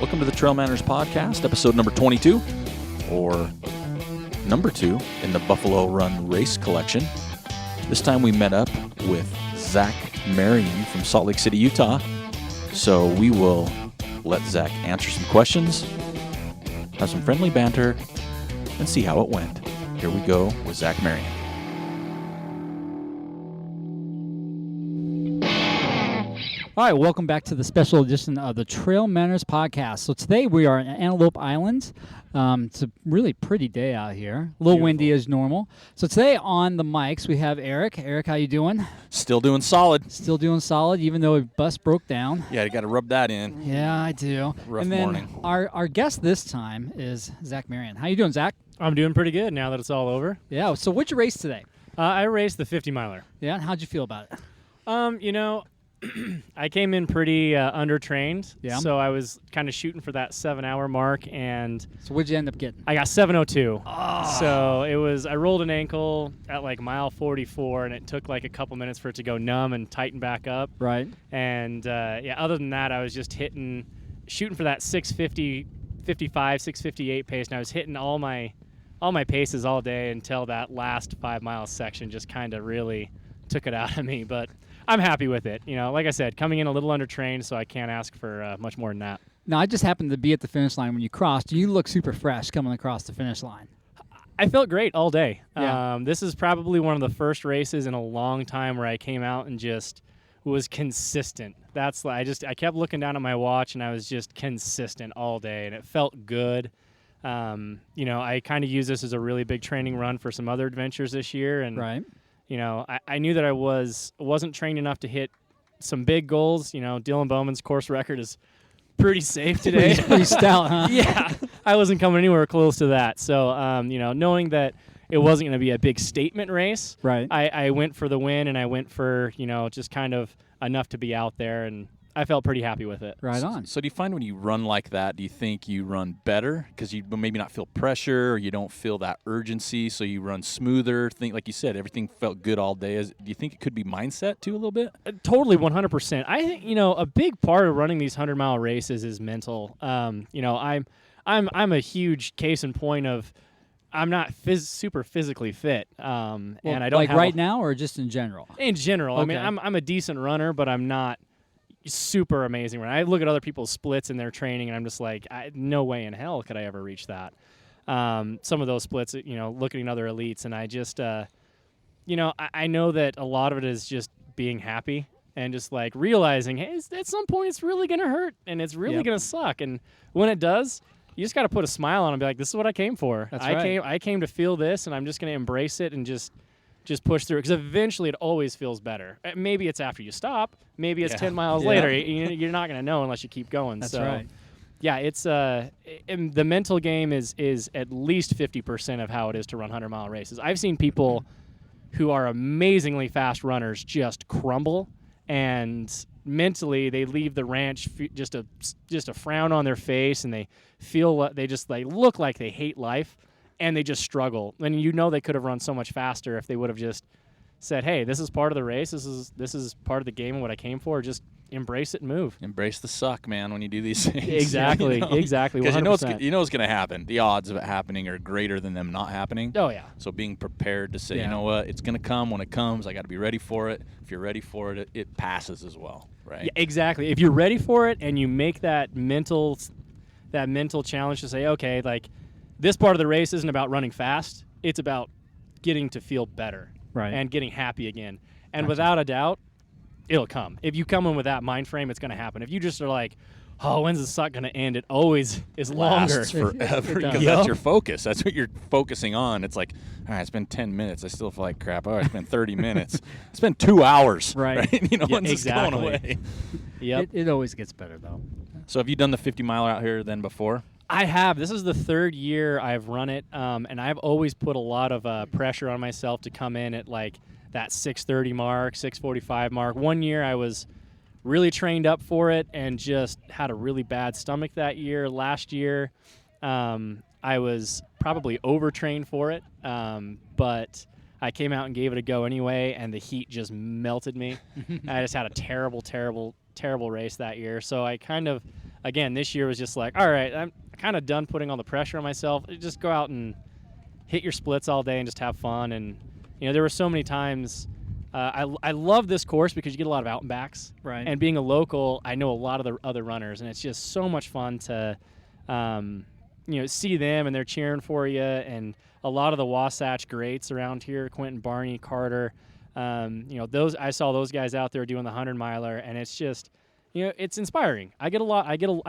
Welcome to the Trail Manners Podcast, episode number 22, or number 2 in the Buffalo Run Race Collection. This time we met up with Zac Marion from Salt Lake City, Utah. So we will let Zac answer some questions, have some friendly banter, and see how it went. Here we go with Zac Marion. All right, welcome back to the special edition of the Trail Manners Podcast. So today we are in Antelope Island. It's a really pretty day out here. A little windy as normal. So today on the mics we have Eric. Eric, how you doing? Still doing solid. Still doing solid, even though a bus broke down. Yeah, you got to rub that in. Yeah, I do. Rough and then morning. Our guest this time is Zac Marion. How you doing, Zac? I'm doing pretty good now that it's all over. Yeah. So what'd you race today? I raced the 50 miler. Yeah. How'd you feel about it? I came in pretty undertrained. Yeah. So I was kind of shooting for that 7-hour mark, and So what'd you end up getting? I got 7:02. Oh. So I rolled an ankle at like mile 44, and it took like a couple minutes for it to go numb and tighten back up. Right. And other than that, I was just shooting for that 6:50, 55, 6:58 pace, and I was hitting all my paces all day until that last 5 mile section just kind of really took it out of me. But I'm happy with it. You know, like I said, coming in a little undertrained, so I can't ask for much more than that. Now, I just happened to be at the finish line when you crossed. You look super fresh coming across the finish line. I felt great all day. Yeah. This is probably one of the first races in a long time where I came out and just was consistent. I kept looking down at my watch, and I was just consistent all day, and it felt good. I kind of use this as a really big training run for some other adventures this year, and Right. I knew that I wasn't trained enough to hit some big goals. Dylan Bowman's course record is pretty safe today. Pretty stout, huh? Yeah, I wasn't coming anywhere close to that. So, knowing that it wasn't going to be a big statement race, Right. I went for the win, and I went for, just kind of enough to be out there, and I felt pretty happy with it. Right on. So do you find when you run like that, do you think you run better because you maybe not feel pressure or you don't feel that urgency, so you run smoother? Like you said, everything felt good all day. Do you think it could be mindset too a little bit? Totally, 100%. I think a big part of running these 100-mile races is mental. I'm a huge case in point of I'm not super physically fit, and I don't like have right now or just in general. In general, Okay. I mean, I'm a decent runner, but I'm not super amazing runner. I look at other people's splits in their training, and I'm just like, no way in hell could I ever reach that. Some of those splits, looking at other elites, and I just, I know that a lot of it is just being happy and just like realizing, hey, at some point it's really gonna hurt and it's really gonna suck, and when it does, you just got to put a smile on and be like, this is what I came for. That's right. I came to feel this, and I'm just gonna embrace it and just push through, because eventually it always feels better. Maybe it's after you stop. Maybe it's 10 miles later. You're not going to know unless you keep going. That's so, right. Yeah, it's the mental game is at least 50% of how it is to run 100-mile races. I've seen people who are amazingly fast runners just crumble, and mentally they leave the ranch just a frown on their face, and they look like they hate life. And they just struggle. And they could have run so much faster if they would have just said, hey, this is part of the race. This is part of the game and what I came for. Just embrace it and move. Embrace the suck, man, when you do these things. Exactly. Exactly. Because 100%. you know it's going to happen. The odds of it happening are greater than them not happening. Oh, yeah. So being prepared to say, Yeah. you know what, it's going to come when it comes. I got to be ready for it. If you're ready for it, it passes as well, right? Yeah, exactly. If you're ready for it and you make that mental challenge to say, okay, like, this part of the race isn't about running fast. It's about getting to feel better, Right. and getting happy again. And Gotcha. without a doubt, it'll come. If you come in with that mind frame, it's going to happen. If you just are like, oh, when's the suck going to end? It always is longer. Lasts forever, It does. because Yep. that's your focus. That's what you're focusing on. It's like, all right, it's been 10 minutes. I still feel like crap. All right, it's been 30 minutes. It's been 2 hours. Right. When's this exactly. going away? Yep. It always gets better, though. So have you done the 50-miler out here then before? I have. This is the third year I've run it, and I've always put a lot of pressure on myself to come in at like that 6:30 mark, 6:45 mark. One year I was really trained up for it and just had a really bad stomach that year. Last year, I was probably overtrained for it, but I came out and gave it a go anyway, and the heat just melted me. I just had a terrible race that year. So I kind of again, this year was just like, all right, I'm kind of done putting all the pressure on myself. Just go out and hit your splits all day and just have fun. And, there were so many times. I love this course because you get a lot of out and backs. Right. And being a local, I know a lot of the other runners, and it's just so much fun to, see them and they're cheering for you. And a lot of the Wasatch greats around here, Quentin, Barney, Carter, I saw those guys out there doing the 100-miler, and it's just, it's inspiring. I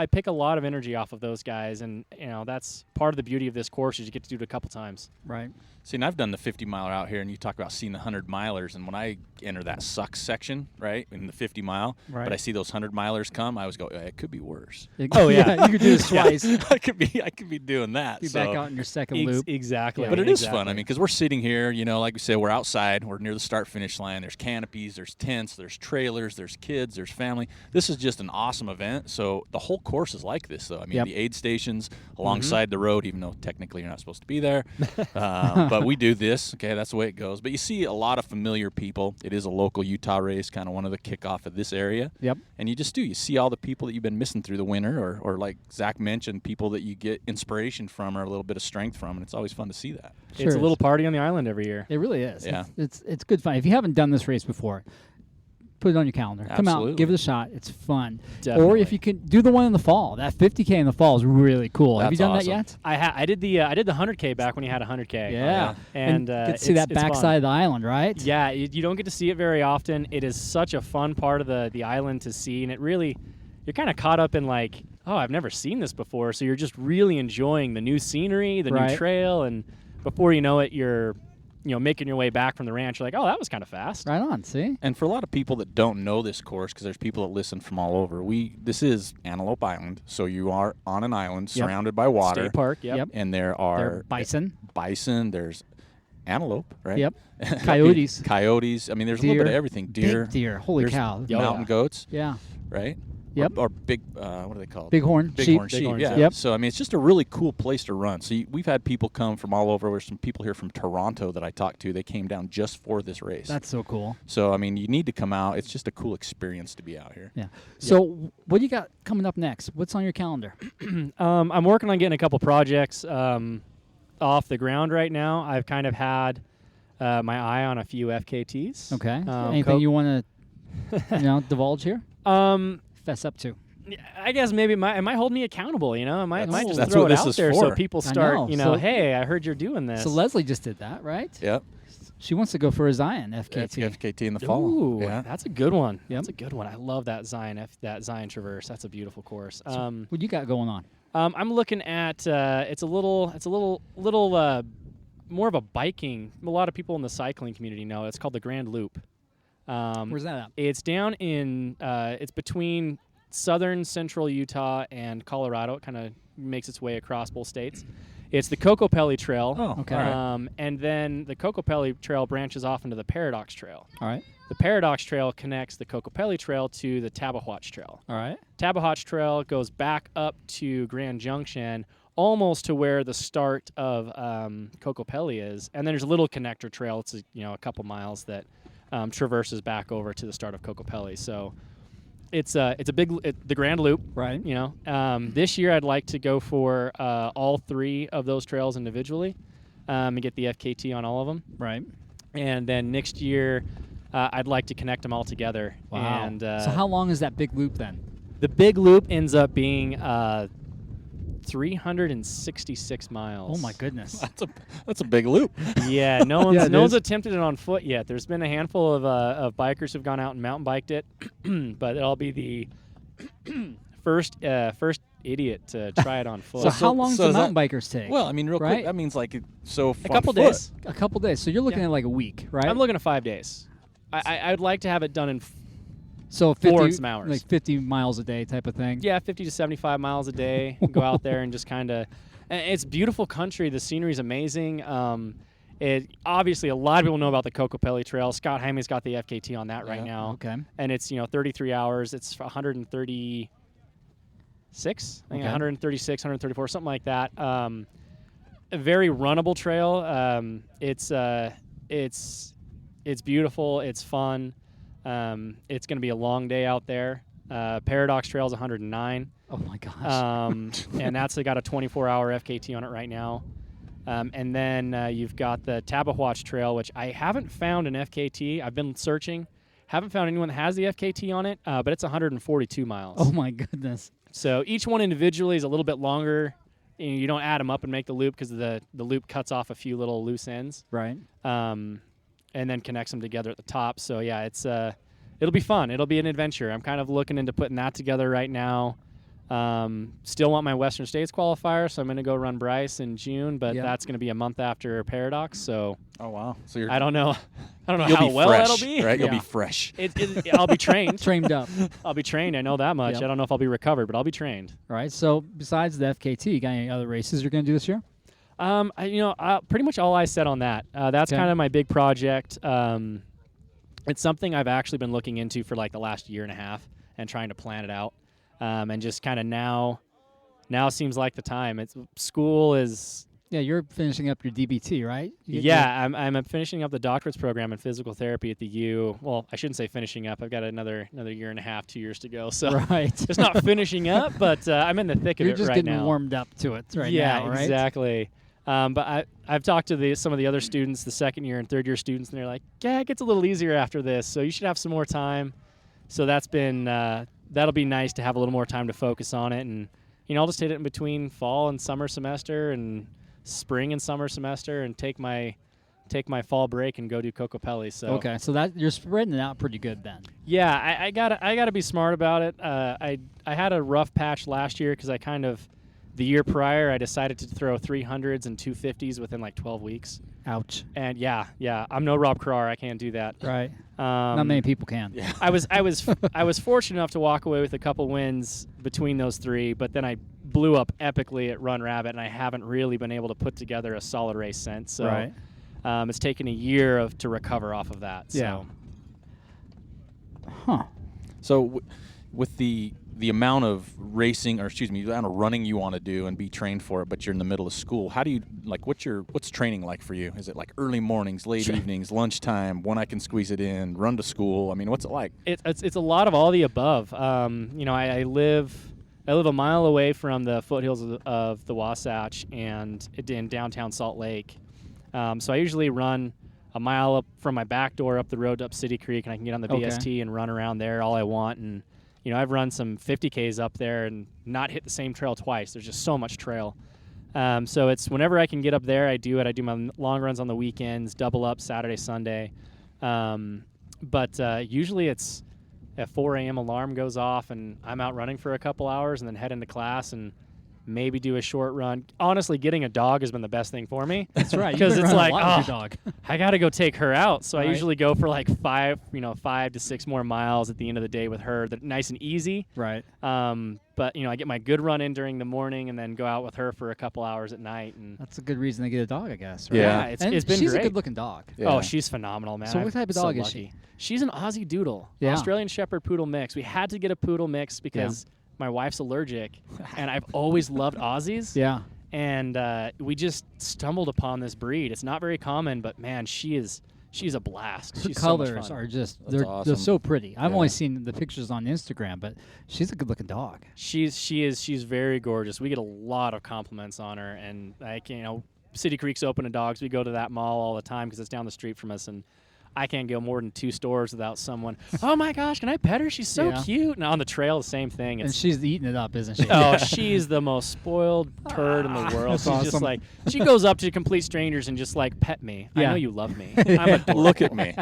pick a lot of energy off of those guys, and that's part of the beauty of this course is you get to do it a couple times. Right. See, and I've done the 50-miler out here, and you talk about seeing the 100-milers, and when I enter that sucks section, right, in the 50-mile, Right. but I see those 100-milers come, I always go, it could be worse. Oh yeah, you could do this twice. I could be doing that. Be back out in your second loop. Exactly. Yeah. But it is fun. I mean, because we're sitting here, like we said, we're outside. We're near the start-finish line. There's canopies, there's tents, there's trailers, there's kids, there's family. This is just an awesome event. So the whole course is like this, though. I mean, Yep. the aid stations alongside the road, even though technically you're not supposed to be there. But we do this. Okay, that's the way it goes. But you see a lot of familiar people. It is a local Utah race, kind of one of the kickoff of this area. Yep. And you just do. You see all the people that you've been missing through the winter, or like Zach mentioned, people that you get inspiration from or a little bit of strength from, and it's always fun to see that. Sure It's a is. little party on the island every year. It really is. Yeah. It's good fun. If you haven't done this race before, put it on your calendar. Come Absolutely. out, give it a shot. It's fun. Definitely. Or if you can do the one in the fall, that 50K in the fall is really cool. Have you That's done awesome. that yet? I did the 100K back when you had 100K. Yeah. And get to see that it's fun. backside of the island, right? Yeah, you don't get to see it very often. It is such a fun part of the island to see, and it really, you're kind of caught up in like, oh, I've never seen this before, so you're just really enjoying the new scenery, the Right. new trail, and before you know it, you're making your way back from the ranch. You're like, oh, that was kind of fast. Right on, see? And for a lot of people that don't know this course, because there's people that listen from all over, this is Antelope Island, so you are on an island Yep. surrounded by water. State park, yep. And there are Bison. there's antelope, right? Yep. Coyotes. Coyotes. I mean, there's a little bit of everything. Deer. Big deer. Holy There's cow. Mountain goats, Yeah. right? Yep. Or big, what are they called? Bighorn sheep. Bighorn sheep, Bighorns, yeah. Yep. So, I mean, it's just a really cool place to run. So we've had people come from all over. There's some people here from Toronto that I talked to. They came down just for this race. That's so cool. So, I mean, you need to come out. It's just a cool experience to be out here. Yeah. So what do you got coming up next? What's on your calendar? I'm working on getting a couple projects off the ground right now. I've kind of had my eye on a few FKTs. Okay. Anything you want to divulge here? Fess up to. I guess maybe it might hold me accountable, I might just That's throw what it this out is there for. so people I start, know. So- hey, I heard you're doing this. So Leslie just did that, right? Yep. She wants to go for a Zion That's FKT. FKT in the fall. Ooh, Yeah. that's a good one. Yep. That's a good one. I love that Zion Traverse. That's a beautiful course. What you got going on? I'm looking at it's a little more of a biking. A lot of people in the cycling community know it's called the Grand Loop. Where's that at? It's down in it's between southern central Utah and Colorado. It kind of makes its way across both states. It's the Cocopelli Trail. Oh, Okay. all right. And then the Cocopelli Trail branches off into the Paradox Trail. All right. The Paradox Trail connects the Cocopelli Trail to the Tabahawatch Trail. All right. Tabahawatch Trail goes back up to Grand Junction, almost to where the start of Cocopelli is, and then there's a little connector trail. It's a couple miles that traverses back over to the start of Cocopelli. So it's the Grand Loop. Right. This year I'd like to go for all three of those trails individually, and get the FKT on all of them. Right. And then next year I'd like to connect them all together. Wow. And so how long is that big loop then? the big loop ends up being 366 miles. Oh my goodness. That's a big loop. Yeah, no one's Yeah, it no one's is. attempted it on foot yet. There's been a handful of bikers who've gone out and mountain biked it, but it'll be the first idiot to try it on foot. So how long so do does mountain bikers take? Well, I mean, real Right? quick, that means like so. a couple days. A couple days. So you're looking Yeah. at like a week, right? I'm looking at 5 days. I'd like to have it done in so 4 50, some hours. like 50 miles a day type of thing. 50 to 75 miles a day. Go out there and just kind of. It's beautiful country. The scenery's amazing. It obviously a lot of people know about the Cocopelli Trail. Scott Hyman's got the FKT on that right Yeah. now. Okay. And it's 33 hours. It's 136, I think Okay. 136, 134, something like that. A very runnable trail. It's beautiful. It's fun. It's going to be a long day out there. Paradox Trail is 109. Oh my gosh. And that's got a 24-hour FKT on it right now. And then you've got the Tabahwatch Trail, which I haven't found an FKT. I've been searching. Haven't found anyone that has the FKT on it, but it's 142 miles. Oh my goodness. So each one individually is a little bit longer. You don't add them up and make the loop because the loop cuts off a few little loose ends. Right. And then connects them together at the top. So, yeah, it's it'll be fun. It'll be an adventure. I'm kind of looking into putting that together right now. Still want my Western States qualifier, so I'm going to go run Bryce in June, but that's going to be a month after Paradox. So, oh wow! So I don't know you'll how be well fresh, that'll be. Right, you'll be fresh. I'll be trained. Trained up. I'll be trained. I know that much. Yep. I don't know if I'll be recovered, but I'll be trained. All right. So besides the FKT, you got any other races you're going to do this year? Pretty much all I said on that. That's kind of my big project. It's something I've actually been looking into for like the last year and a half and trying to plan it out. And just kind of now seems like the time. School is. Yeah, you're finishing up your DBT, right? I'm finishing up the doctorate's program in physical therapy at the U. Well, I shouldn't say finishing up. I've got another year and a half, 2 years to go. So it's not finishing up, but I'm in the thick of it right now. You're just getting warmed up to it right now, right? Yeah, exactly. But I've talked to some of the other students, the second year and third year students, and they're like, yeah, it gets a little easier after this, so you should have some more time. So that's been that'll be nice to have a little more time to focus on it, and I'll just hit it in between fall and summer semester and spring and summer semester, and take my fall break and go do Cocopelli. So okay, so that you're spreading it out pretty good then. Yeah, I gotta be smart about it. I had a rough patch last year because the year prior, I decided to throw 300s and 250s within like 12 weeks. Ouch. And yeah, I'm no Rob Carrar. I can't do that. Right. Not many people can. Yeah. I was fortunate enough to walk away with a couple wins between those three, but then I blew up epically at Run Rabbit, and I haven't really been able to put together a solid race since. So right. It's taken a year to recover off of that. Yeah. So. Huh. So with the amount of racing, or the amount of running you want to do and be trained for it, but you're in the middle of school, how do you, what's training like for you? Is it like early mornings, late evenings, lunchtime, when I can squeeze it in, run to school? I mean, what's it like? It's a lot of all the above. I live a mile away from the foothills of the Wasatch and in downtown Salt Lake. So I usually run a mile up from my back door up the road up City Creek, and I can get on the BST and run around there all I want. And I've run some 50Ks up there and not hit the same trail twice. There's just so much trail. So it's whenever I can get up there, I do it. I do my long runs on the weekends, double up Saturday, Sunday. But usually it's at 4 a.m. alarm goes off, and I'm out running for a couple hours and then head into class and maybe do a short run. Honestly, getting a dog has been the best thing for me. That's right. Because it's like, your dog. I got to go take her out. So Right. I usually go for like 5 to 6 more miles at the end of the day with her. That nice and easy. Right. But I get my good run in during the morning and then go out with her for a couple hours at night. And That's a good reason to get a dog, I guess. Right? Yeah. it's And been she's great. a good-looking dog. Yeah. Oh, she's phenomenal, man. So what type of dog is lucky. she? She's an Aussie Doodle, Yeah. Australian Shepherd Poodle mix. We had to get a poodle mix because my wife's allergic, and I've always loved Aussies. Yeah. And we just stumbled upon this breed. It's not very common, but man, she's a blast. Her She's so much colors fun. are just That's they're awesome. so pretty. I've Yeah. only seen the pictures on Instagram, but she's a good-looking dog. She's very gorgeous. We get a lot of compliments on her, and City Creek's open to dogs. We go to that mall all the time because it's down the street from us, and I can't go more than 2 stores without someone. Oh my gosh, can I pet her? She's so Yeah. cute. And on the trail, the same thing. And It's, she's eating it up, isn't she? oh, she's the most spoiled turd in the world. That's She's just awesome. like, she goes up to complete strangers and just like, pet me. I Yeah. know you love me. I'm adorable. Look at me.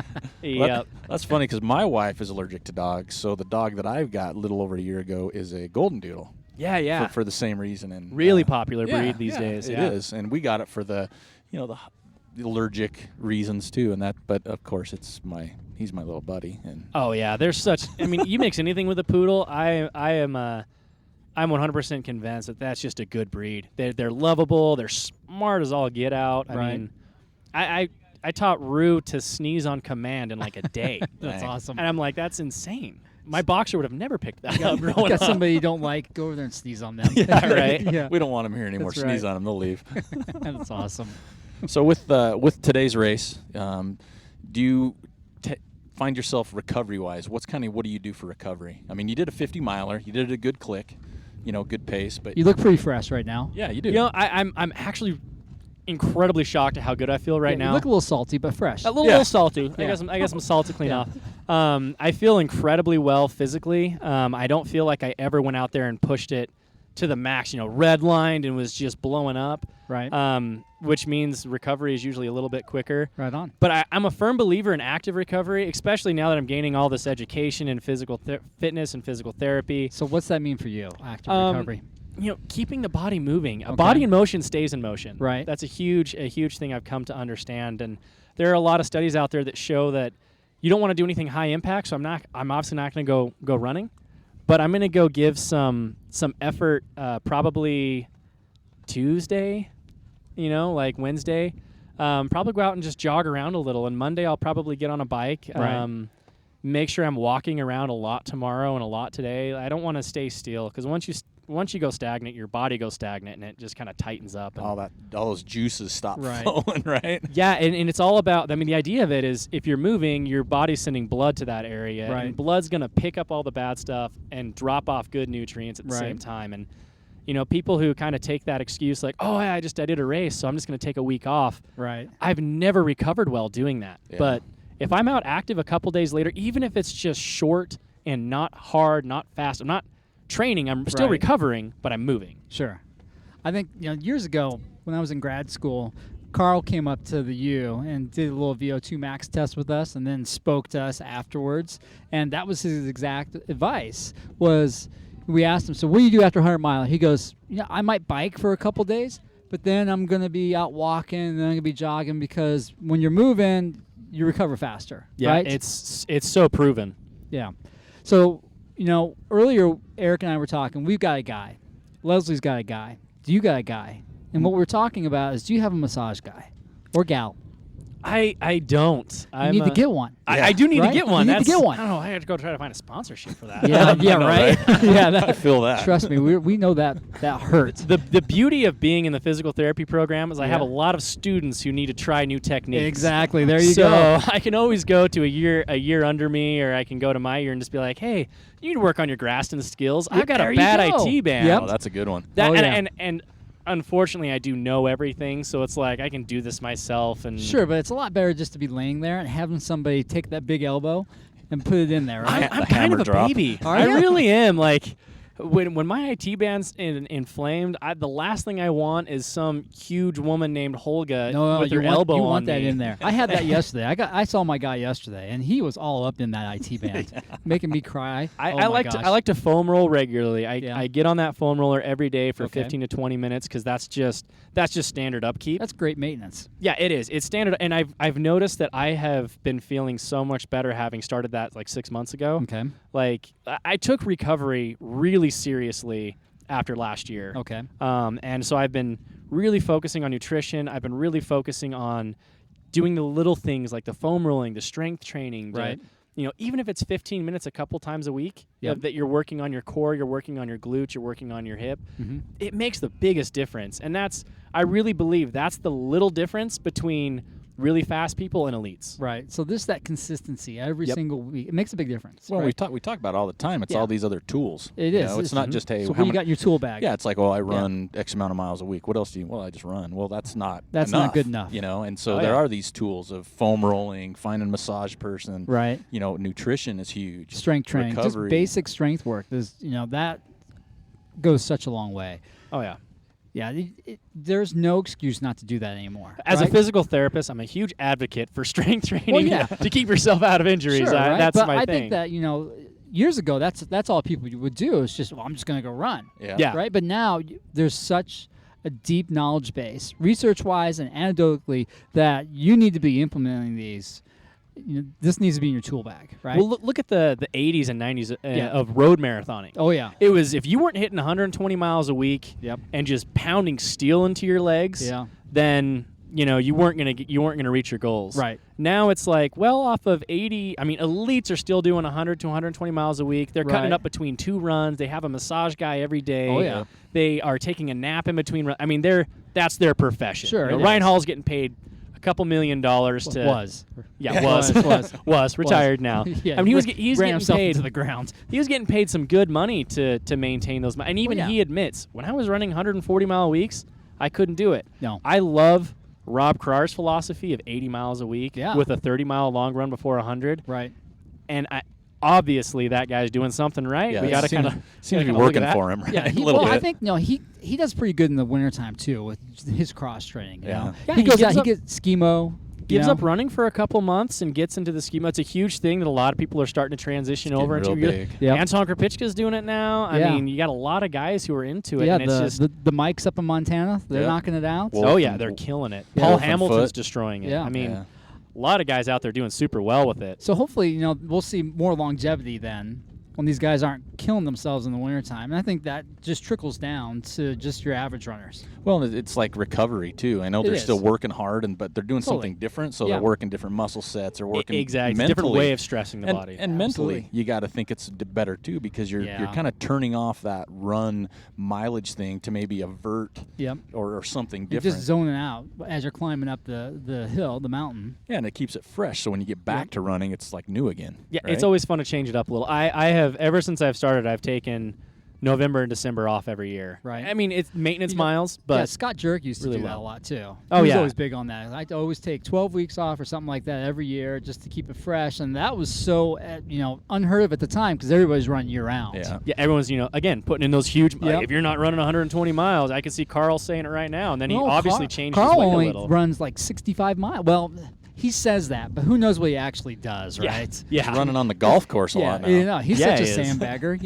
Yep. That's funny because my wife is allergic to dogs, so the dog that I've got a little over a year ago is a golden doodle. Yeah. For the same reason. And Really popular breed these yeah, days. It yeah. is, and we got it for the allergic reasons too, and that. But of course, he's my little buddy, and Oh yeah, there's such. I mean, you mix anything with a poodle. I'm 100% convinced that that's just a good breed. They're lovable. They're smart as all get out. I Right. mean, I taught Rue to sneeze on command in like a day. That's Dang. awesome. And I'm like, that's insane. My boxer would have never picked that up. Got growing up. somebody you don't like, go over there and sneeze on them. Yeah, right. Yeah. we don't want him here anymore. That's Sneeze right. on him, they'll leave. That's awesome. So with today's race, do you find yourself recovery-wise? What do you do for recovery? I mean, you did a 50-miler. You did a good click. good pace. But You look pretty fresh right now. yeah, you do. I'm actually incredibly shocked at how good I feel right now. You look a little salty, but fresh. A little salty. Yeah. I guess I'm salt to clean Yeah. off. I feel incredibly well physically. I don't feel like I ever went out there and pushed it to the max, redlined and was just blowing up. Right. Which means recovery is usually a little bit quicker. Right on. But I'm a firm believer in active recovery, especially now that I'm gaining all this education in physical fitness and physical therapy. So what's that mean for you, active recovery? Keeping the body moving. A Okay. body in motion stays in motion. Right. That's a huge thing I've come to understand. And there are a lot of studies out there that show that you don't want to do anything high impact. So I'm obviously not going to go running, but I'm going to go give some effort. Probably Tuesday, like Wednesday. Probably go out and just jog around a little. And Monday I'll probably get on a bike. Right. Make sure I'm walking around a lot tomorrow and a lot today. I don't want to stay still because once you go stagnant, your body goes stagnant and it just kind of tightens up. And all those juices stop Right. flowing, right? yeah, and it's all about, the idea of it is if you're moving, your body's sending blood to that area. Right. And blood's going to pick up all the bad stuff and drop off good nutrients at the Right. same time. And, people who kind of take that excuse like, oh, I did a race, so I'm just going to take a week off. Right. I've never recovered well doing that. Yeah. But if I'm out active a couple days later, even if it's just short and not hard, not fast, I'm not training, I'm still Right. recovering, but I'm moving. Sure. I think years ago when I was in grad school, Carl came up to the U and did a little VO2 max test with us, and then spoke to us afterwards. And that was his exact advice. Was we asked him, "So what do you do after 100 mile?" He goes, "I might bike for a couple days, but then I'm going to be out walking, and then I'm going to be jogging because when you're moving, you recover faster." Yeah, right? it's so proven. Yeah. So, earlier Eric and I were talking. We've got a guy. Leslie's got a guy. You got a guy. And what we're talking about is, do you have a massage guy or gal? I don't. You need to get one. I do need Right? to get one. You need to get one. I don't know. I have to go try to find a sponsorship for that. Yeah, yeah, know, right. Yeah, I feel that. Trust me, we know that hurts. The beauty of being in the physical therapy program is I have a Yeah. lot of students who need to try new techniques. Exactly. There you So go. I can always go to a year under me, or I can go to my year and just be like, hey, you need to work on your Graston skills. I've got there a you bad go. IT band. Yep. Oh, that's a good one. That, Oh, and, yeah. and unfortunately, I do know everything, so it's like I can do this myself. And Sure, but it's a lot better just to be laying there and having somebody take that big elbow and put it in there, right? I'm The kind hammer of a drop. baby. Are I ya? really am. Like when my IT band's inflamed, the last thing I want is some huge woman named Holga No, with you her want, elbow you on want that me. in there. I had that yesterday. I saw my guy yesterday, and he was all up in that IT band, making me cry. I Oh my like gosh. to to foam roll regularly. Yeah. I get on that foam roller every day for Okay. 15 to 20 minutes because that's just standard upkeep. That's great maintenance. Yeah, it is. It's standard, and I've noticed that I have been feeling so much better having started that like 6 months ago. Okay. Like I took recovery really seriously after last year. Okay. And so I've been really focusing on nutrition. I've been really focusing on doing the little things like the foam rolling, the strength training, Right. Even if it's 15 minutes a couple times a week Yep. that you're working on your core, you're working on your glutes, you're working on your hip, Mm-hmm. it makes the biggest difference. And I really believe that's the little difference between really fast people and elites. Right. So that consistency every Yep. single week, it makes a big difference. Well, right? we talk about it all the time. It's Yeah. all these other tools. It You is. know, it's not just, hey, So how what you many- got in your tool bag? Yeah, it's like, I run X amount of miles a week. What else do you? Well, I just run. Well, that's not That's enough, not good enough. And so Oh, there yeah. are these tools of foam rolling, finding a massage person. Right. Nutrition is huge. Strength training, Recovery. just basic strength work. That goes such a long way. Oh, yeah. Yeah, there's no excuse not to do that anymore. As right? a physical therapist, I'm a huge advocate for strength training Well, yeah. to keep yourself out of injuries. Sure, right? That's but my I thing. think that years ago that's all people would do. It's just, I'm just going to go run. Yeah. Right. But now there's such a deep knowledge base, research-wise and anecdotally, that you need to be implementing these. This needs to be in your tool bag, right? Well, look at the 80s and 90s Yeah. of road marathoning. Oh yeah. It was if you weren't hitting 120 miles a week Yep. and just pounding steel into your legs, Yeah. then you weren't gonna reach your goals. Right. Now it's like, well, off of 80, I mean, elites are still doing 100 to 120 miles a week. They're cutting Right. up between 2 runs. They have a massage guy every day. Oh, yeah. They are taking a nap in between. I mean, that's their profession. Sure, it Ryan is. Hall's getting paid a couple $1 million to was. Yeah, was. was retired now. Yeah, I mean, he's ran getting himself paid into the ground. He was getting paid some good money to maintain those. And even he admits, when I was running 140-mile weeks, I couldn't do it. No. I love Rob Krar's philosophy of 80 miles a week with a 30-mile long run before 100. Right. And obviously that guy's doing something right. Yeah, We got to kind of seems to be working for him, right? Yeah, a little bit. I think he does pretty good in the wintertime too with his cross training. You know? Yeah, he goes out. He gets skimo. Gives up running for a couple months and gets into the schema. It's a huge thing that a lot of people are starting to transition over into. Yep. Anton Krapicka's doing it now. I mean, you got a lot of guys who are into it. Yeah, and it's just the Mikes up in Montana, they're knocking it out. They're killing it. Paul Hamilton's destroying it. Yeah. I mean, a lot of guys out there doing super well with it. So hopefully, we'll see more longevity then when these guys aren't killing themselves in the wintertime. And I think that just trickles down to just your average runners. Well, it's like recovery, too. I know they're still working hard, but they're doing something different, so they're working different muscle sets. They're working exactly. mentally. It's a different way of stressing the body. And mentally, you got to think it's better, too, because you're kind of turning off that run mileage thing to maybe avert or something different. You're just zoning out as you're climbing up the hill, the mountain. Yeah, and it keeps it fresh, so when you get back to running, it's like new again. Yeah, right? It's always fun to change it up a little. I have, ever since I've started, I've taken November and December off every year. Right. I mean, it's maintenance miles, but Scott Jurek used to really do that a lot too. Oh, he was yeah. always big on that. I'd always take 12 weeks off or something like that every year just to keep it fresh, and that was so unheard of at the time because everybody's running year round. Yeah, everyone's again putting in those huge. If you're not running 120 miles, I can see Carl saying it right now, and then he obviously changed his weight a little. Carl only runs like 65 miles. Well, he says that, but who knows what he actually does, right? Yeah. He's running on the golf course a lot now. He's such a sandbagger,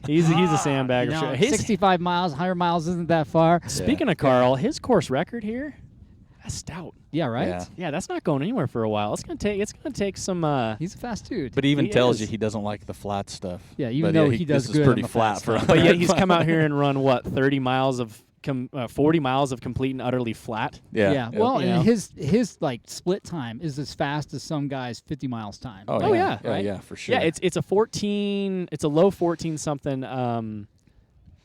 He's a sandbagger. His 65 miles, 100 miles isn't that far. Speaking of Carl, his course record here, that's stout. Yeah, right? Yeah, that's not going anywhere for a while. It's gonna take some He's a fast dude. But he even tells you he doesn't like the flat stuff. Yeah, even though he does this good is pretty on the flat for him. But yet he's come out here and run 30 miles of 40 miles of complete and utterly flat. Yeah. Well, and his like split time is as fast as some guys' 50 miles time. Oh yeah. Right? Yeah, for sure. Yeah, it's a low 14 something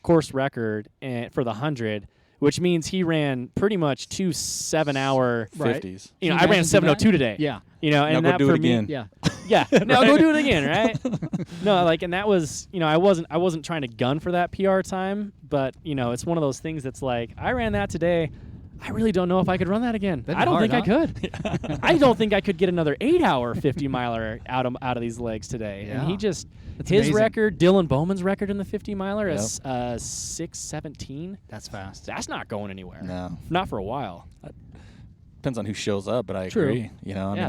course record for the 100, which means he ran pretty much 2 7-hour 50s. I ran 7:02 today. Yeah. And now that go do for it again. Yeah. Yeah. Now go do it again, right? No, and that was, I wasn't trying to gun for that PR time, but it's one of those things that's like, I ran that today. I really don't know if I could run that again. I don't think I could. I don't think I could get another 8-hour 50-miler out of these legs today. Yeah. And he just That's his amazing. record, Dylan Bowman's record in the 50-miler is 6:17. That's fast. That's not going anywhere. No. Not for a while. Depends on who shows up, but I True. agree. I mean,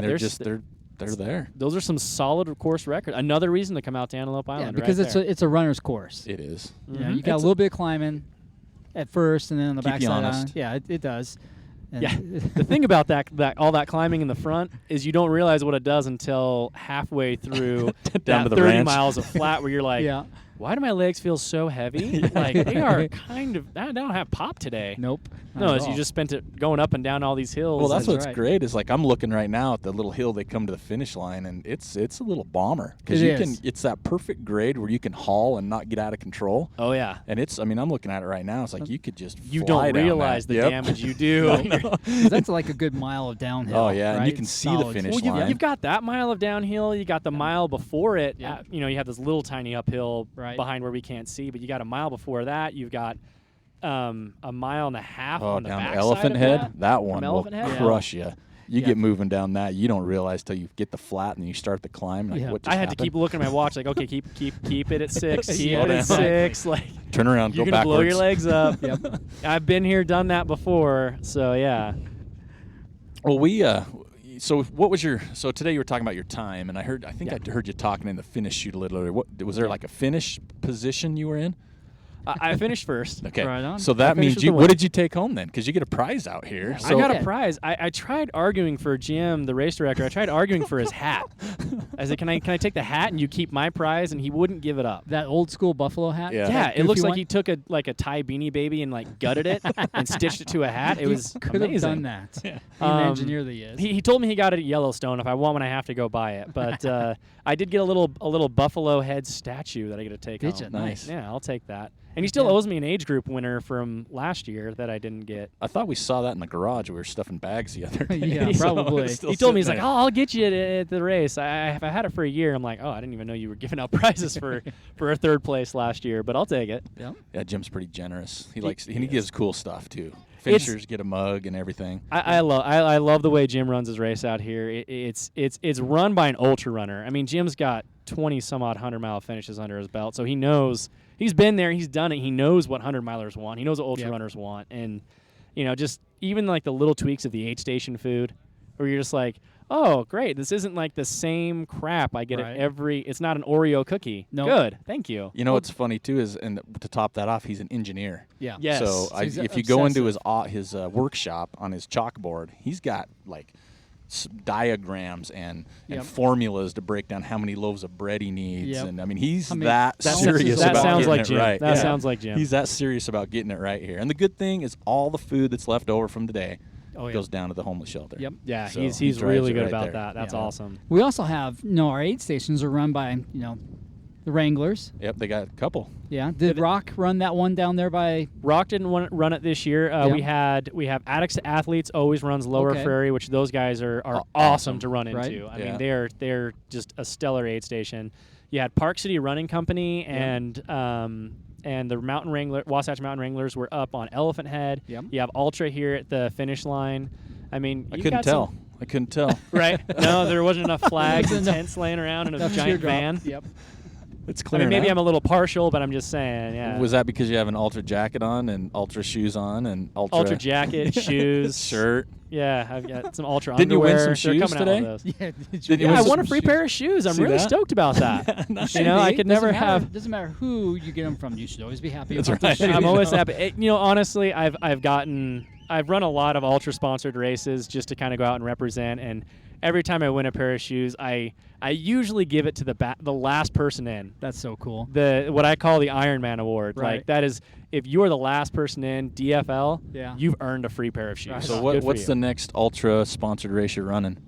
they're there. Those are some solid course records. Another reason to come out to Antelope Island. because it's a runner's course. It is. You got a little bit of climbing at first, and then on the Keep you backside. honest. Yeah, it does. And Yeah. The thing about that all that climbing in the front is you don't realize what it does until halfway through Down that to the 30 ranch. miles of flat where you're like, yeah. why do my legs feel so heavy? Like they are kind of. I don't have pop today. Nope. No, not as at you all. just spent it going up and down all these hills. Well, that's That's what's right. great is like I'm looking right now at the little hill they come to the finish line, and it's a little bomber It is. it's that perfect grade where you can haul and not get out of control. Oh yeah. And I'm looking at it right now. It's like you could just You fly don't down realize that. the Yep. damage you do. 'Cause that's like a good mile of downhill. Oh, yeah, and right? you can see the Solid. finish Well, line. you've got that mile of downhill. You got the mile before it. You have this little tiny uphill Right. behind where we can't see, but you got a mile before that. You've got a mile and a half Oh, on the down backside the Elephant of Head, that one From will Elephant Head? crush you. You Yeah. get moving down that, you don't realize till you get the flat and you start the climb. Like, Yeah. what just I had to happened? keep looking at my watch, like, okay, keep it at 6, keep Slow it at down. 6. Like, Turn around, you're go gonna backwards. blow your legs up. Yep. I've been here, done that before. So yeah. Well, so what was so today you were talking about your time, and I think I heard you talking in the finish shoot a little earlier. What was there like a finish position you were in? I finished first. Okay. Right on. So I that finished means with the what win. did you take home then? Because you get a prize out here. I So got a prize. I tried arguing for Jim, the race director. I tried arguing for his hat. I said, "Can I take the hat and you keep my prize?" And he wouldn't give it up. That old school buffalo hat. Yeah. Yeah, That it looks goofy like one? he took a tie beanie baby and like gutted it and stitched it to a hat. It was could amazing. have done that. Yeah. Being an engineer that he is. He told me he got it at Yellowstone. If I want one, I have to go buy it. But I did get a little buffalo head statue that I get to take Did home. you? Nice. Yeah, I'll take that. And he still owes me an age group winner from last year that I didn't get. I thought we saw that in the garage. We were stuffing bags the other day. Yeah, So probably. it's still He told me, he's sitting like, there. "Oh, I'll get you at the race." I had it for a year. I'm like, "Oh, I didn't even know you were giving out prizes for a third place last year," but I'll take it. Yeah, Jim's pretty generous. He is. gives cool stuff too. Finishers get a mug and everything. I love the way Jim runs his race out here. It's run by an ultra runner. I mean, Jim's got 20 some odd 100-mile finishes under his belt, so he knows. He's been there. He's done it. He knows what 100-milers want. He knows what ultra runners want. And, just even like the little tweaks of the aid station food where you're just like, oh, great. This isn't like the same crap I get at every – it's not an Oreo cookie. No. Good. Thank you. You know what's funny too is, and to top that off, he's an engineer. Yeah. Yes. So he's if you go into obsessive. his workshop on his chalkboard, he's got like diagrams and formulas to break down how many loaves of bread he needs. Yep. And I mean, he's How many that ounces serious of about That sounds getting like it Jim. right. That Yeah. sounds like Jim. He's that serious about getting it right here. And the good thing is all the food that's left over from the day goes down to the homeless shelter. Yep. Yeah, So he's he drives really it good right about there. that. That's Yeah. awesome. We also have, our aid stations are run by, the Wranglers. Yep, they got a couple. Yeah. Did Rock run that one down there by? Rock didn't run it this year. We have Addicts to Athletes always runs Lower Okay. Prairie, which those guys are Awesome. awesome to run Right. into. I Yeah. mean, they're just a stellar aid station. You had Park City Running Company and the Wasatch Mountain Wranglers were up on Elephant Head. Yep. You have Ultra here at the finish line. I mean, I you couldn't got tell. some- I couldn't tell. right? No, there wasn't enough flags and Enough- tents laying around in a Enough giant teardrop. van. Yep. It's I clear. mean, maybe I'm a little partial, but I'm just saying, yeah. Was that because you have an ultra jacket on and ultra shoes on and Ultra jacket, shoes, shirt? Yeah, I've got some Ultra Didn't you win underwear. some They're shoes coming out today? with those. Yeah. Did Did you Yeah, win I some won a free shoes? pair of shoes. I'm See really that? stoked about that. Should I be. could never have. Doesn't matter who you get them from. You should always be happy. That's about the right. shoes, I'm always you know? happy. Honestly, I've run a lot of Ultra sponsored races just to kind of go out and represent. And every time I win a pair of shoes, I usually give it to the last person in. That's so cool. What I call the Iron Man Award. Right. Like that is, if you're the last person in DFL, Yeah. you've earned a free pair of shoes. Right. So Good for what's you. the next ultra sponsored race you're running?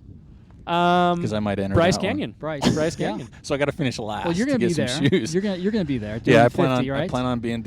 Because I might enter Bryce that one. Canyon. Bryce Canyon. Yeah. So I got to finish last. Well, you're to gonna get be some there. shoes. You're gonna be there. Doing Yeah, I 50, right? I plan on doing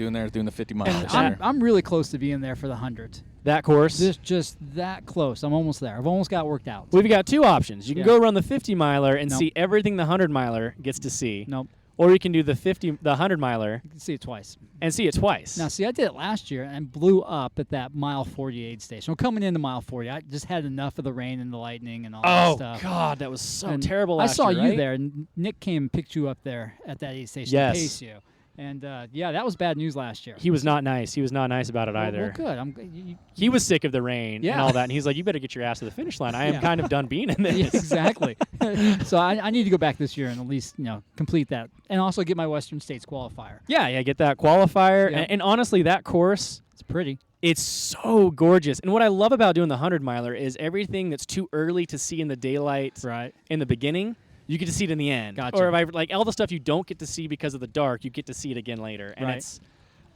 the 50 miles And this year. I'm really close to being there for the 100. That course. Just that close. I'm almost there. I've almost got it worked out. We've got two options. You can Yeah. go run the 50-miler and Nope. see everything the 100-miler gets to see. Nope. Or you can do the 100-miler You can see it twice. and see it twice. Now, see, I did it last year and blew up at that mile 40 aid station. Well, coming into mile 40, I just had enough of the rain and the lightning and all that Oh, stuff. God, that was so And terrible last I saw year, you right? there, and Nick came and picked you up there at that aid station Yes. to pace you. And, yeah, that was bad news last year. He was not nice. He was not nice about it Well, either. good. I'm glad you He was sick of the rain and Yeah. all that, and he's like, you better get your ass to the finish line. I am Yeah. kind of done being in this. Yeah, exactly. So I need to go back this year and at least complete that, and also get my Western States qualifier. Yeah, get that qualifier. Yep. And honestly, that course, It's pretty. it's so gorgeous. And what I love about doing the 100-miler is everything that's too early to see in the daylight Right. in the beginning, you get to see it in the end. Gotcha. Or if I like all the stuff you don't get to see because of the dark, you get to see it again later. And Right. it's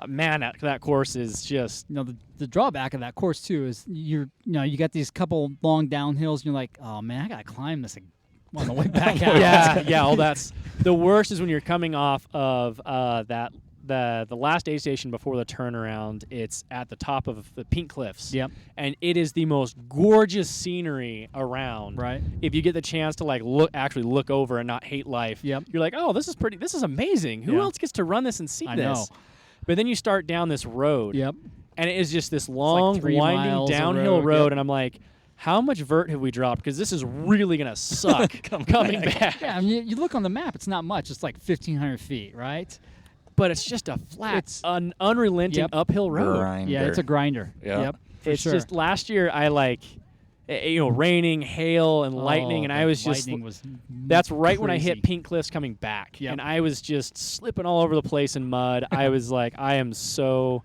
man, that course is just The drawback of that course too is you got these couple long downhills and you're like, oh man, I gotta climb this on the way back out. yeah. All that's the worst is when you're coming off of the last aid station before the turnaround. It's at the top of the Pink Cliffs. Yep. And it is the most gorgeous scenery around. Right. If you get the chance to actually look over and not hate life, Yep. you're like, oh, this is pretty. This is amazing. Who Yeah. else gets to run this and see I this? know. But then you start down this road. Yep. And it is just this long, 3 winding miles of downhill road, road, yep. and I'm like, how much vert have we dropped? Because this is really gonna suck coming back. Yeah, I mean, you look on the map, it's not much. It's like 1,500 feet, right? But it's just a flat, It's- unrelenting Yep. uphill road. Grinder. Yeah, it's a grinder. Yeah. Yep. For It's sure. just last year I raining, hail, and lightning, and Oh, I was just. lightning was That's right when I crazy. hit Pink Cliffs coming back, Yep. and I was just slipping all over the place in mud. I was like, I am so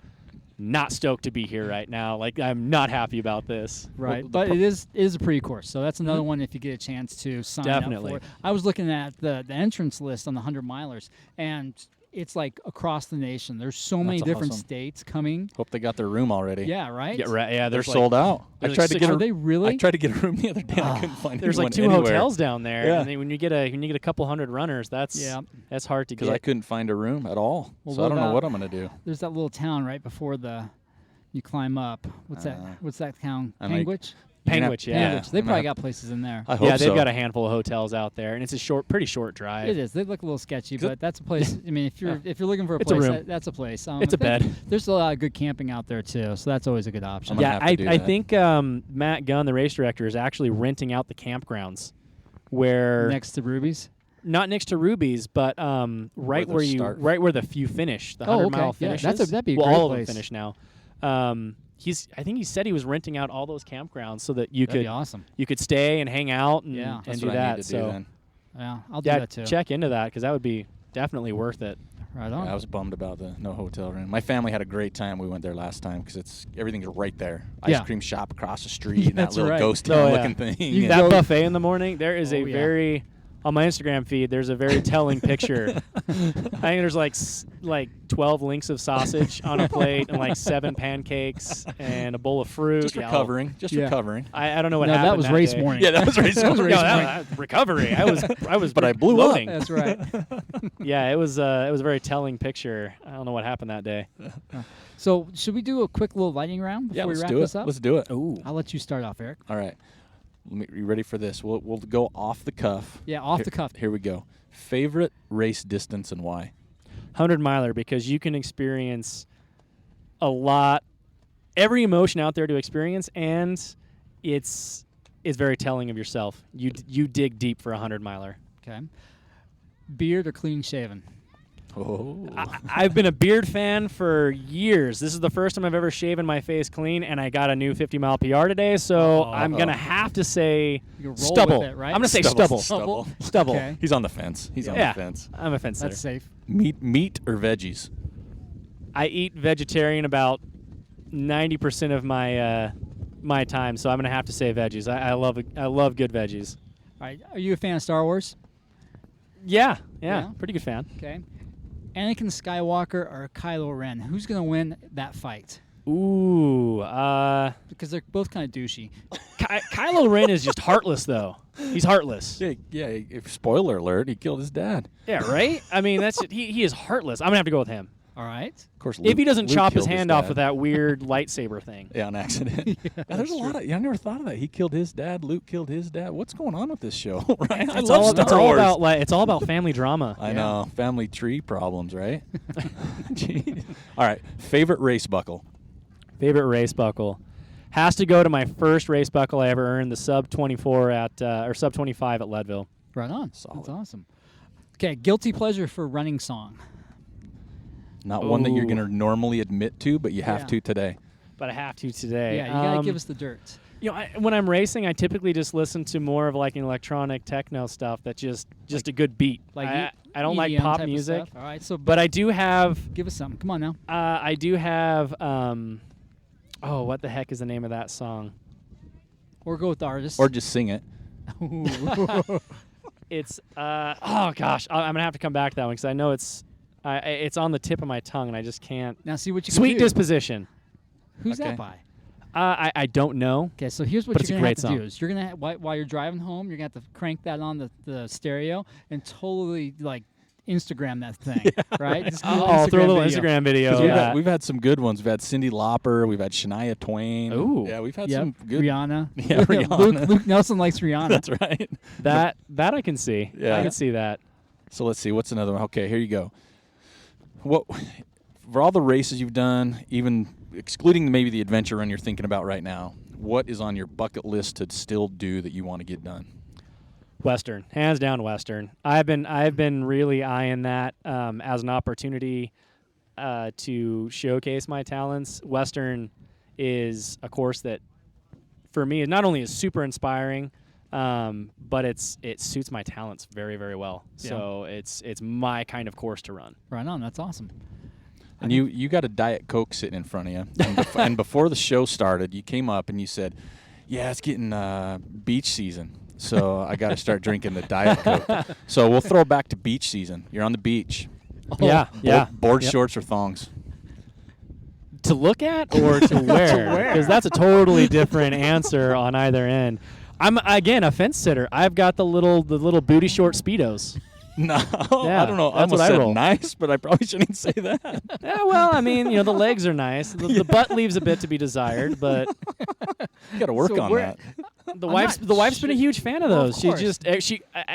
not stoked to be here right now. Like, I'm not happy about this. Right, Well, but it is a pretty course, so that's another one if you get a chance to sign Definitely. up for it. I was looking at the entrance list on the 100 milers, and it's like across the nation. There's so many That's different awesome. states coming. Hope they got their room already. Yeah, right? Yeah, right. Yeah, They're there's sold out. I there's tried like to get Are a they really? I tried to get a room the other day. I couldn't find There's like anyone 2 anywhere. hotels down there, Yeah. and then when you get a couple hundred runners, that's hard to Because I get. couldn't find a room at all. Well, so I what don't know about- what I'm going to do. There's that little town right before you climb up. What's that town? I might- Panguitch? Panguitch, yeah. Panguitch. They I'm gonna probably have- got places in there. I hope Yeah, they've so. got a handful of hotels out there, and it's a pretty short drive. It is. They look a little sketchy, Good. but that's a place. I mean, if you're looking for a It's a place, room. that's a place. It's a I think bed. There's a lot of good camping out there too, so that's always a good option. I'm gonna Yeah, have to do I that. think Matt Gunn, the race director, is actually renting out the campgrounds where Next to Ruby's. not next to Ruby's, but right the where you start- right where the few finish, the Oh, 100-mile okay. Yeah, finishes. that'd be a well, great all place. of them finish now. I think he said he was renting out all those campgrounds so that you That'd be could awesome. you could stay and hang out and, Yeah. and That's do what I that. need to so do then. Yeah, I'll do yeah, that too. check into that because that would be definitely worth it. Right on. Yeah, I was bummed about the no hotel room. My family had a great time. We went there last time because everything's right there. Ice Yeah. cream shop across the street and that That's little right. ghost Oh, town yeah. looking thing. You and- go- That buffet in the morning, there is Oh, a yeah. very on my Instagram feed. There's a very telling picture. I think there's like 12 links of sausage on a plate and like 7 pancakes and a bowl of fruit. just Yeah, recovering. Just Yeah. recovering. I don't know what No, happened. that was race day. morning. Yeah, that was race That was morning. race No, morning. recovery. I was But I blew up. loading. That's right. Yeah, it was a very telling picture. I don't know what happened that day. So, should we do a quick little lightning round before Yeah, we let's wrap do this it. up? Let's do it. Ooh. I'll let you start off, Eric. All right. You ready for this? We'll go off the cuff. Yeah, off Here- the cuff. Here we go. Favorite race distance and why? 100-miler because you can experience a lot, every emotion out there to experience, and it's very telling of yourself. You dig deep for a 100-miler. Okay. Beard or clean shaven? Oh. I've been a beard fan for years. This is the first time I've ever shaven my face clean, and I got a new 50-mile PR today, so I'm going to have to say You can roll stubble. with it, right? I'm going to say Stubble. stubble. Stubble. Stubble. Okay. He's on the fence. He's on Yeah. the fence. I'm a fence sitter. That's safe. Meat or veggies? I eat vegetarian about 90% of my time, so I'm going to have to say veggies. I love good veggies. All right. Are you a fan of Star Wars? Yeah, Yeah? pretty good fan. Okay. Anakin Skywalker or Kylo Ren? Who's going to win that fight? Ooh, Because they're both kind of douchey. Kylo Ren is just heartless, though. He's heartless. Yeah. If, spoiler alert, he killed his dad. Yeah, right? I mean, he is heartless. I'm going to have to go with him. All right. Of course, If he doesn't Luke chop his killed hand off dad. with that weird lightsaber thing. Yeah, on accident. There's a lot of. I never thought of that. He killed his dad. Luke killed his dad. What's going on with this show? Right? I It's love all, Star it's all Wars. about it's all about family drama. I know. Family tree problems, right? Jeez. All right. Favorite race buckle. Favorite race buckle has to go to my first race buckle I ever earned, the sub 24 or sub 25 at Leadville. Right on. Solid. That's awesome. Okay. Guilty pleasure for running song. Not one that you're Ooh. going to normally admit to, but you have Yeah. to today. But I have to today. Yeah, you got to give us the dirt. You know, when I'm racing, I typically just listen to more of like an electronic techno stuff that just a good beat. Like I don't like EDM pop type of music, stuff. All right. So, but I do have give us something. Come on now. I do have what the heck is the name of that song? Or go with the artist. Or just sing it. It's oh gosh, I'm gonna have to come back to that one because I know it's on the tip of my tongue and I just can't. Now see what you Sweet can do. Disposition. Who's Okay. that by? I don't know. Okay, so here's what But it's you're a gonna have great to do: song. is you're gonna while you're driving home, you're gonna have to crank that on the stereo and totally like Instagram that thing, right? Just do I'll throw a little video. Instagram video. 'Cause of that. we've had some good ones. We've had Cyndi Lauper. We've had Shania Twain. Ooh. Yeah, we've had Yep. some good. Rihanna. Yeah, Rihanna. Luke Nelson likes Rihanna. That's right. that I can see. Yeah. I can see that. So let's see. What's another one? Okay, here you go. What for all the races you've done, even excluding maybe the adventure run you're thinking about right now, what is on your bucket list to still do that you want to get done? Western, hands down, Western. I've been really eyeing that as an opportunity to showcase my talents. Western is a course that, for me, not only is super inspiring, but it suits my talents very, very well. Yeah. So it's my kind of course to run. Right on. That's awesome. And you got a Diet Coke sitting in front of you. And, and before the show started, you came up and you said, yeah, it's getting beach season. So I got to start drinking the Diet Coke. So we'll throw back to beach season. You're on the beach. Yeah. Board Yep. shorts or thongs? To look at or to wear? Because that's a totally different answer on either end. I'm again a fence sitter. I've got the little booty short Speedos. No, Yeah, I don't know. I that's almost what I said roll. nice, but I probably shouldn't say that. Yeah, well, I mean, the legs are nice. The butt leaves a bit to be desired, but You got to work on that. the I'm wife's not been a sure- huge fan of Well, those. of She course. just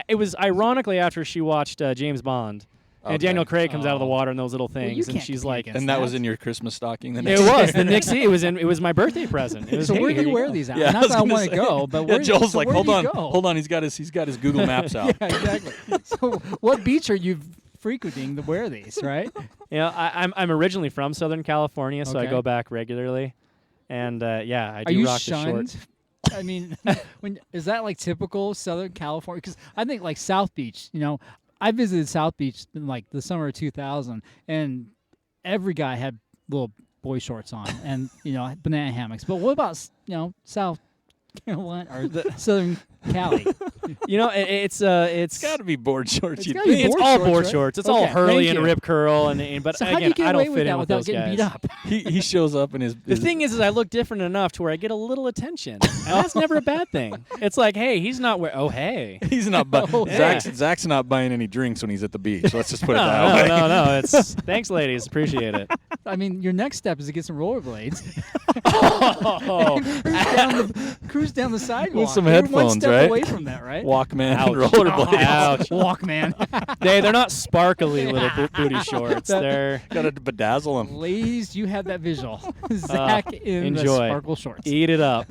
it was ironically after she watched James Bond, and Okay. Daniel Craig comes out of the Oh. water in those little Well, you things, and can't she's compete like, against And that was that. in your Christmas stocking. The it next was year. the Nixie. It was my birthday present. It was, So hey, where do here you wear go. these at? Yeah, Not that I gonna want to say. go, but Yeah, where, Joel's so like, where hold do you on, go? hold on. He's got his Google Maps out. Yeah, exactly. So what beach are you frequenting to wear these, right? I'm originally from Southern California, so I Okay. go back regularly, and I Are do you rock the shunned? shorts. I mean, is that like typical Southern California? Because I think like South Beach, I visited South Beach in like the summer of 2000, and every guy had little boy shorts on and banana hammocks. But what about South Carolina or Southern Cali? It's Got to be board shorts. It's you'd gotta be think. it's board all shorts, board right? shorts. It's all Okay, Hurley thank and you. rip curl, but So how do again, you get I away don't with fit that in with without those getting guys. beat up? He shows up in his. The thing is I look different enough to where I get a little attention, and that's never a bad thing. It's like, hey, he's not where. Oh, hey. He's not. Oh, Zach's not buying any drinks when he's at the beach. Let's just put it that way. No. It's thanks, ladies. Appreciate it. I mean, your next step is to get some rollerblades. Oh, Cruise down the sidewalk. some You're one headphones, step right? away from that, right? Walkman Ouch. and rollerblades. Ouch. Walkman. they're not sparkly little booty shorts. They're Got to bedazzle him. Ladies, you had that visual. Zach in the enjoy. sparkle shorts. eat it up.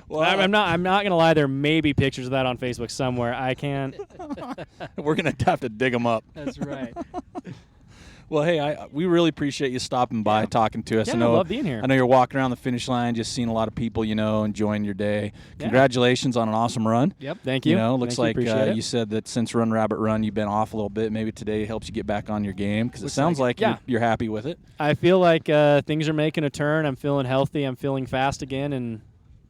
Well, I'm not gonna lie. There may be pictures of that on Facebook somewhere. I can't. We're gonna have to dig them up. That's right. Well, hey, we really appreciate you stopping by, talking to us. Yeah, I know, love being here. I know you're walking around the finish line, just seeing a lot of people, enjoying your day. Yeah. Congratulations on an awesome run. Yep. Thank you. Looks Thank like appreciate it. you said that since Run Rabbit Run, you've been off a little bit. Maybe today helps you get back on your game because it Looks sounds like like you're happy with it. I feel like things are making a turn. I'm feeling healthy. I'm feeling fast again, and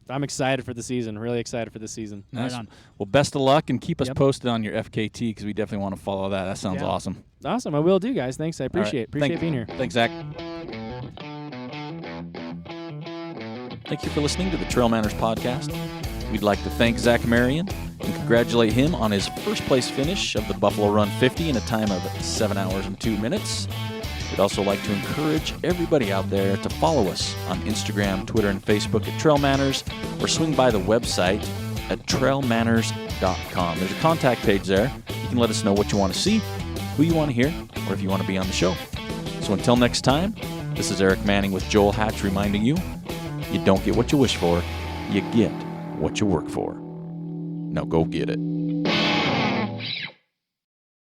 I'm excited for the season. Really excited for the season. Nice. Right on. Well, best of luck, and keep us Yep. posted on your FKT because we definitely want to follow that. That sounds Yeah. awesome. Awesome. I will do, guys. Thanks. I All right. appreciate being here. Thanks, Zach. Thank you for listening to the Trail Manners podcast. We'd like to thank Zac Marion and congratulate him on his first place finish of the Buffalo Run 50 in a time of 7 hours and 2 minutes. We'd also like to encourage everybody out there to follow us on Instagram, Twitter, and Facebook at Trail Manners, or swing by the website at trailmanners.com. There's a contact page there. You can let us know what you want to see, who you want to hear, or if you want to be on the show. So until next time, this is Eric Manning with Joel Hatch reminding you, you don't get what you wish for, you get what you work for. Now go get it.